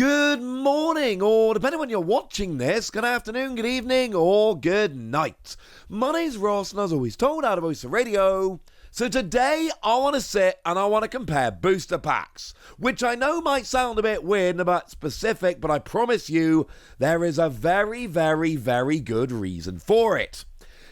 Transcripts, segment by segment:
Good morning, or depending on when you're watching this, good afternoon, good evening, or good night. My name's Ross, and as always told out of Oyster Radio. So today, I want to sit and I want to compare booster packs, which I know might sound a bit weird and a bit specific, but I promise you, there is a very, very, very good reason for it.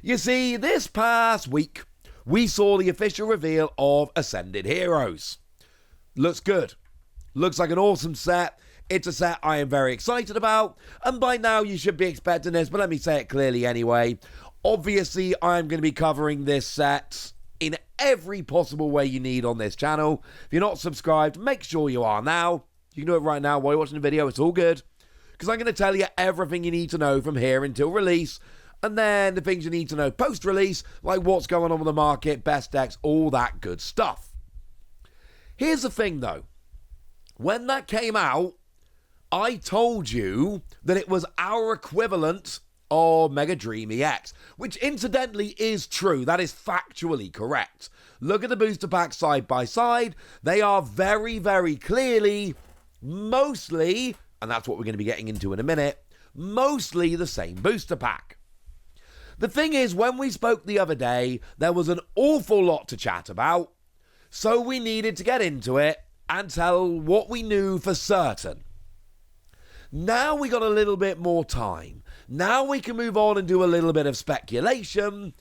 You see, this past week, we saw the official reveal of Ascended Heroes. Looks good. Looks like an awesome set. It's a set I am very excited about, and by now you should be expecting this, but let me say it clearly anyway. Obviously, I'm going to be covering this set in every possible way you need on this channel. If you're not subscribed, make sure you are now. You can do it right now while you're watching the video, it's all good. Because I'm going to tell you everything you need to know from here until release, and then the things you need to know post-release, like what's going on with the market, best decks, all that good stuff. Here's the thing though. When that came out, I told you that it was our equivalent of Mega Dream EX, which incidentally is true. That is factually correct. Look at the booster packs side by side. They are very, very clearly, mostly, and that's what we're going to be getting into in a minute, mostly the same booster pack. The thing is, when we spoke the other day, there was an awful lot to chat about, so we needed to get into it and tell what we knew for certain. Now we got a little bit more time. Now we can move on and do a little bit of speculation.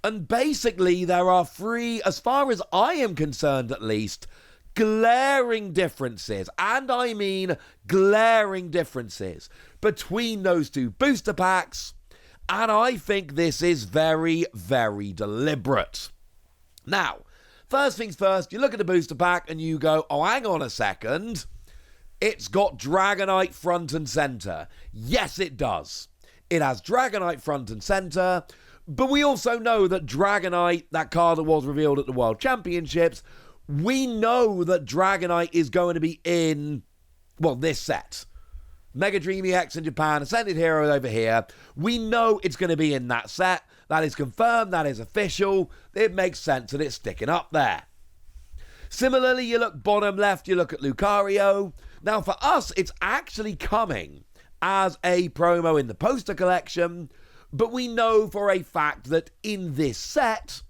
And basically there are three, as far as I am concerned at least, glaring differences. And I mean glaring differences between those two booster packs. And I think this is very, very deliberate. Now, first things first, you look at the booster pack and you go, oh, hang on a second. It's got Dragonite front and center. Yes, it does. It has Dragonite front and center, but we also know that Dragonite, that card that was revealed at the World Championships, we know that Dragonite is going to be in, well, this set. Mega Dream EX in Japan, Ascended Heroes over here. We know it's going to be in that set. That is confirmed, that is official. It makes sense that it's sticking up there. Similarly, you look bottom left, you look at Lucario. Now, for us, it's actually coming as a promo in the poster collection, but we know for a fact that in this set,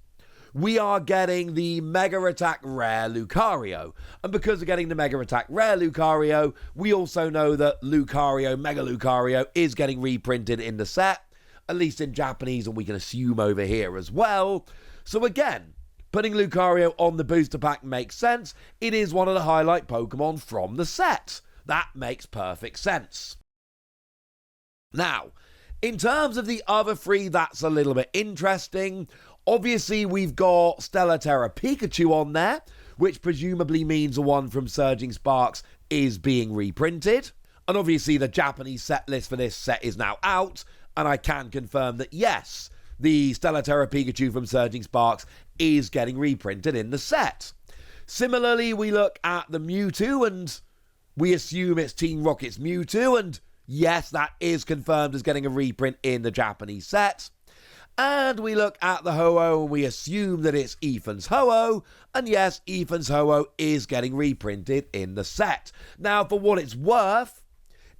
we are getting the Mega Attack Rare Lucario. And because we're getting the Mega Attack Rare Lucario, we also know that Lucario, Mega Lucario, is getting reprinted in the set, at least in Japanese, and we can assume over here as well. So again, putting Lucario on the booster pack makes sense. It is one of the highlight Pokemon from the set. That makes perfect sense. Now, in terms of the other three, that's a little bit interesting. Obviously, we've got Stellar Terra Pikachu on there, which presumably means the one from Surging Sparks is being reprinted. And obviously, the Japanese set list for this set is now out, and I can confirm that yes, the Stellar Terra Pikachu from Surging Sparks is getting reprinted in the set. Similarly, we look at the Mewtwo and we assume it's Team Rocket's Mewtwo, and yes, that is confirmed as getting a reprint in the Japanese set. And we look at the Ho-Oh and we assume that it's Ethan's Ho-Oh, and yes, Ethan's Ho-Oh is getting reprinted in the set. Now, for what it's worth,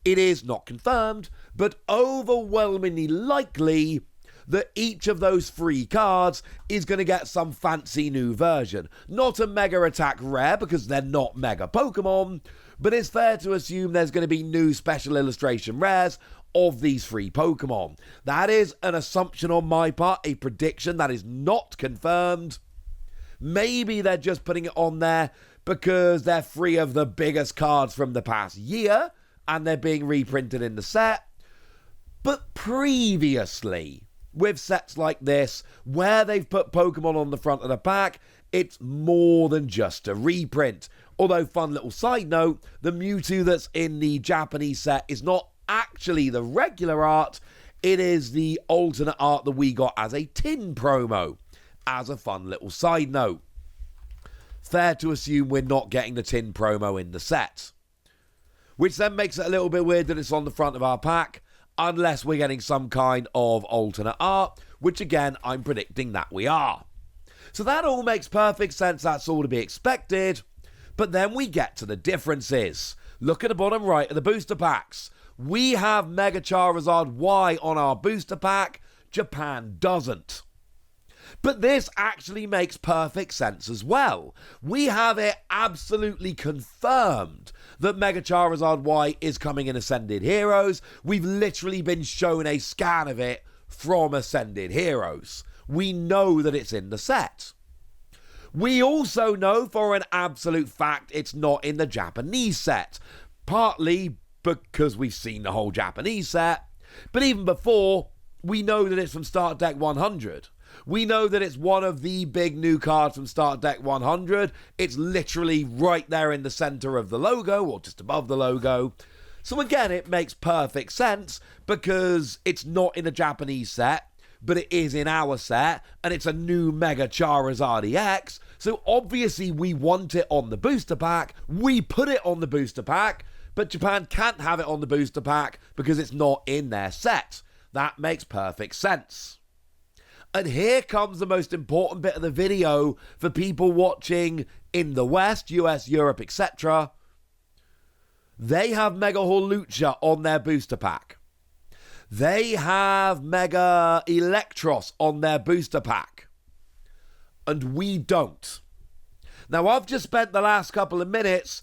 it is not confirmed, but overwhelmingly likely that each of those three cards is going to get some fancy new version. Not a Mega Attack Rare, because they're not Mega Pokemon, but it's fair to assume there's going to be new special illustration rares of these three Pokemon. That is an assumption on my part, a prediction that is not confirmed. Maybe they're just putting it on there because they're three of the biggest cards from the past year, and they're being reprinted in the set. But previously, with sets like this, where they've put Pokemon on the front of the pack, it's more than just a reprint. Although, fun little side note, the Mewtwo that's in the Japanese set is not actually the regular art, it is the alternate art that we got as a tin promo, as a fun little side note. Fair to assume we're not getting the tin promo in the set. Which then makes it a little bit weird that it's on the front of our pack, unless we're getting some kind of alternate art, which again, I'm predicting that we are. So that all makes perfect sense, that's all to be expected. But then we get to the differences. Look at the bottom right of the booster packs. We have Mega Charizard Y on our booster pack. Japan doesn't. But this actually makes perfect sense as well. We have it absolutely confirmed that Mega Charizard Y is coming in Ascended Heroes. We've literally been shown a scan of it from Ascended Heroes. We know that it's in the set. We also know for an absolute fact it's not in the Japanese set. Partly because we've seen the whole Japanese set. But even before, we know that it's from Start Deck 100. We know that it's one of the big new cards from Start Deck 100. It's literally right there in the center of the logo, or just above the logo. So again, it makes perfect sense because it's not in a Japanese set, but it is in our set, and it's a new Mega Charizard EX. So obviously we want it on the booster pack. We put it on the booster pack, but Japan can't have it on the booster pack because it's not in their set. That makes perfect sense. And here comes the most important bit of the video for people watching in the West, US, Europe, etc. They have Mega Hawlucha on their booster pack. They have Mega Elektross on their booster pack. And we don't. Now, I've just spent the last couple of minutes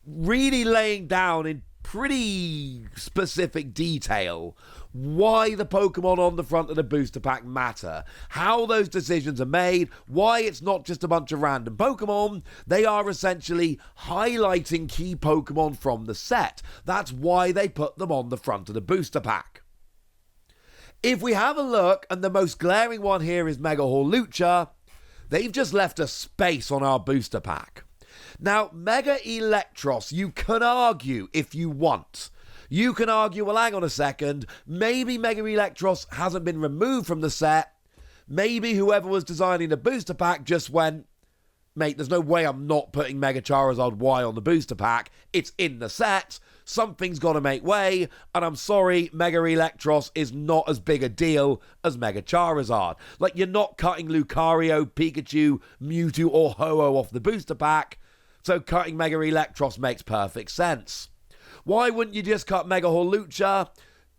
really laying down in pretty specific detail why the Pokemon on the front of the booster pack matter, how those decisions are made, why it's not just a bunch of random Pokemon. They are essentially highlighting key Pokemon from the set. That's why they put them on the front of the booster pack. If we have a look, and the most glaring one here is Mega Hawlucha, they've just left a space on our booster pack. Now, Mega Elektross, you can argue if you want. You can argue, well, hang on a second, maybe Mega Elektross hasn't been removed from the set. Maybe whoever was designing the booster pack just went, mate, there's no way I'm not putting Mega Charizard Y on the booster pack. It's in the set. Something's got to make way. And I'm sorry, Mega Elektross is not as big a deal as Mega Charizard. Like, you're not cutting Lucario, Pikachu, Mewtwo, or Ho-Oh off the booster pack. So cutting Mega Elektross makes perfect sense. Why wouldn't you just cut Mega Hawlucha?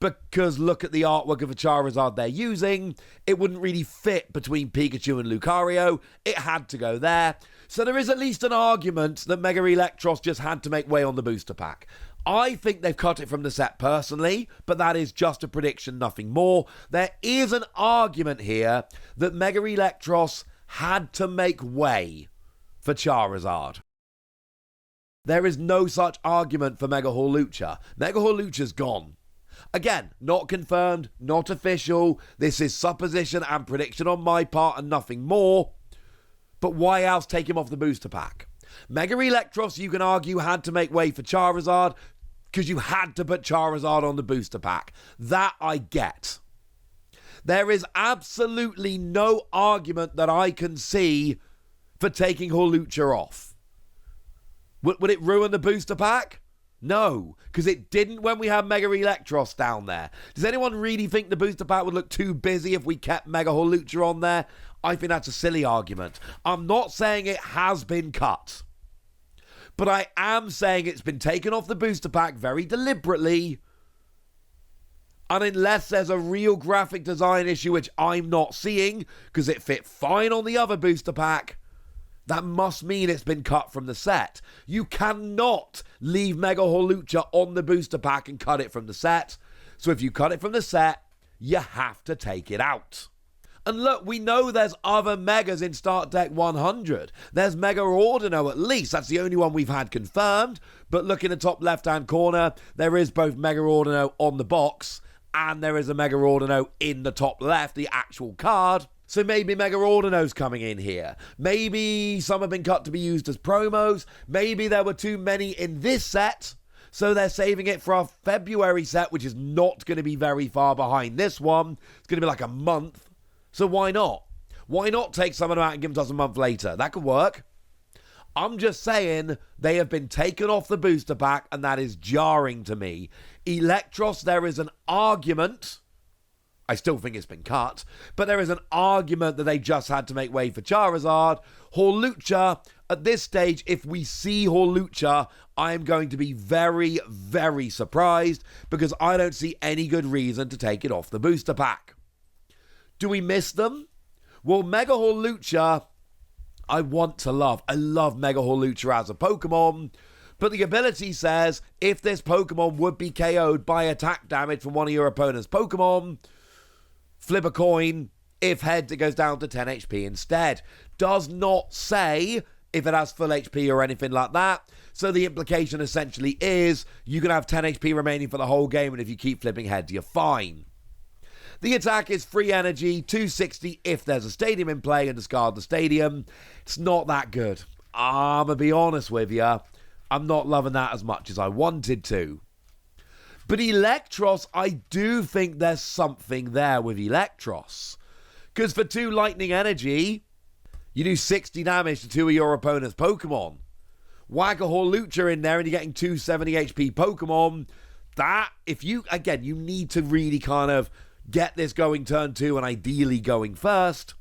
Because look at the artwork of a Charizard they're using. It wouldn't really fit between Pikachu and Lucario. It had to go there. So there is at least an argument that Mega Elektross just had to make way on the booster pack. I think they've cut it from the set personally, but that is just a prediction, nothing more. There is an argument here that Mega Elektross had to make way for Charizard. There is no such argument for Mega Hawlucha. Mega Hawlucha's gone. Again, not confirmed, not official. This is supposition and prediction on my part and nothing more. But why else take him off the booster pack? Mega Elektross, you can argue, had to make way for Charizard because you had to put Charizard on the booster pack. That I get. There is absolutely no argument that I can see for taking Hawlucha off. Would it ruin the booster pack? No, because it didn't when we had Mega Elektross down there. Does anyone really think the booster pack would look too busy if we kept Mega Hawlucha on there? I think that's a silly argument. I'm not saying it has been cut, but I am saying it's been taken off the booster pack very deliberately. And unless there's a real graphic design issue, which I'm not seeing, because it fit fine on the other booster pack, that must mean it's been cut from the set. You cannot leave Mega Hawlucha on the booster pack and cut it from the set. So if you cut it from the set, you have to take it out. And look, we know there's other Megas in Start Deck 100. There's Mega Ordino at least. That's the only one we've had confirmed. But look in the top left-hand corner, there is both Mega Ordino on the box and there is a Mega Ordino in the top left, the actual card. So maybe Mega Ordino's coming in here. Maybe some have been cut to be used as promos. Maybe there were too many in this set, so they're saving it for our February set, which is not going to be very far behind this one. It's going to be like a month. So why not? Why not take some of them out and give them to us a month later? That could work. I'm just saying they have been taken off the booster pack, and that is jarring to me. Elektross, there is an argument. I still think it's been cut, but there is an argument that they just had to make way for Charizard. Hawlucha, at this stage, if we see Hawlucha, I am going to be very, very surprised because I don't see any good reason to take it off the booster pack. Do we miss them? Well, Mega Hawlucha, I want to love. I love Mega Hawlucha as a Pokemon, but the ability says if this Pokemon would be KO'd by attack damage from one of your opponent's Pokemon, flip a coin. If heads, it goes down to 10 HP instead. Does not say if it has full HP or anything like that. So the implication essentially is you can have 10 HP remaining for the whole game, and if you keep flipping heads, you're fine. The attack is free energy, 260 if there's a stadium in play, and discard the stadium. It's not that good. I'm going to be honest with you. I'm not loving that as much as I wanted to. But Elektross, I do think there's something there with Elektross. Because for 2 lightning energy, you do 60 damage to 2 of your opponent's Pokemon. Whack a Hawlucha in there and you're getting 270 HP Pokemon. That, if you, again, you need to really kind of get this going turn 2 and ideally going first.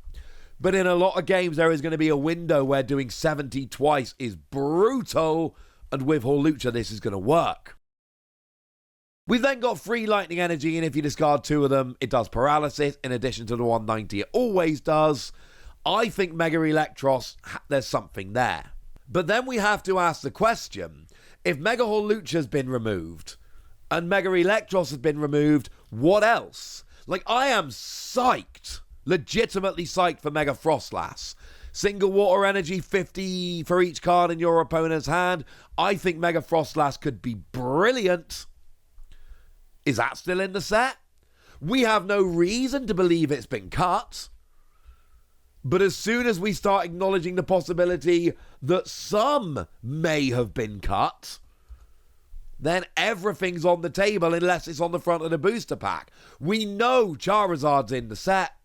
But in a lot of games, there is going to be a window where doing 70 twice is brutal. And with Hawlucha, this is going to work. We've then got free lightning energy, and if you discard 2 of them, it does paralysis, in addition to the 190 it always does. I think Mega Elektross, there's something there. But then we have to ask the question, if Mega Hawlucha has been removed, and Mega Elektross has been removed, what else? Like, I am psyched, legitimately psyched for Mega Frostlass. Single water energy, 50 for each card in your opponent's hand. I think Mega Frostlass could be brilliant. Is that still in the set? We have no reason to believe it's been cut. But as soon as we start acknowledging the possibility that some may have been cut, then everything's on the table unless it's on the front of the booster pack. We know Charizard's in the set.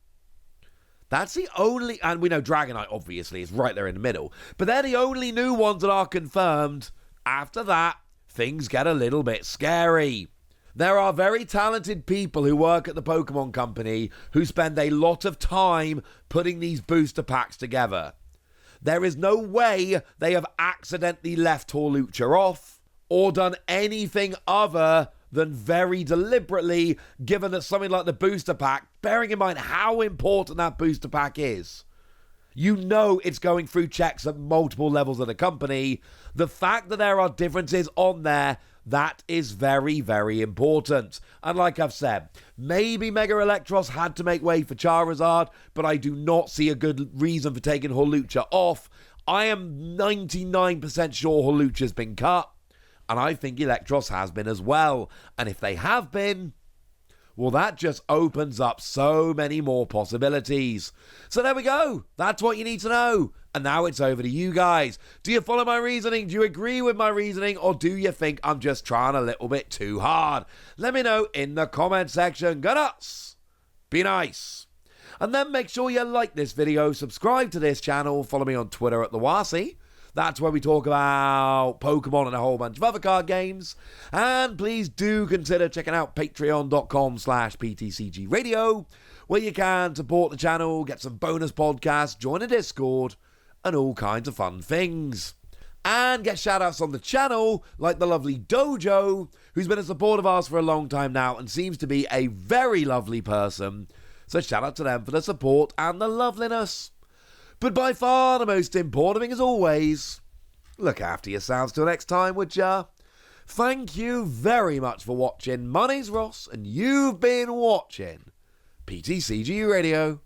That's the only, and we know Dragonite obviously is right there in the middle, but they're the only new ones that are confirmed. After that, things get a little bit scary. There are very talented people who work at the Pokemon Company who spend a lot of time putting these booster packs together. There is no way they have accidentally left Hawlucha off or done anything other than very deliberately, given that something like the booster pack, bearing in mind how important that booster pack is, you know it's going through checks at multiple levels of the company. The fact that there are differences on there, that is very, very important. And like I've said, maybe Mega Elektross had to make way for Charizard, but I do not see a good reason for taking Hawlucha off. I am 99% sure Hawlucha's been cut, and I think Elektross has been as well. And if they have been, well, that just opens up so many more possibilities. So there we go. That's what you need to know. And now it's over to you guys. Do you follow my reasoning? Do you agree with my reasoning? Or do you think I'm just trying a little bit too hard? Let me know in the comment section. Go nuts. Be nice. And then make sure you like this video, subscribe to this channel, follow me on Twitter at TheWasi. That's where we talk about Pokemon and a whole bunch of other card games. And please do consider checking out patreon.com/PTCGradio, where you can support the channel, get some bonus podcasts, join a Discord, and all kinds of fun things. And get shout-outs on the channel, like the lovely Dojo, who's been a supporter of ours for a long time now and seems to be a very lovely person. So shout out to them for the support and the loveliness. But by far the most important thing, as always, look after yourselves till next time, would ya? Thank you very much for watching. My name's Ross, and you've been watching PTCG Radio.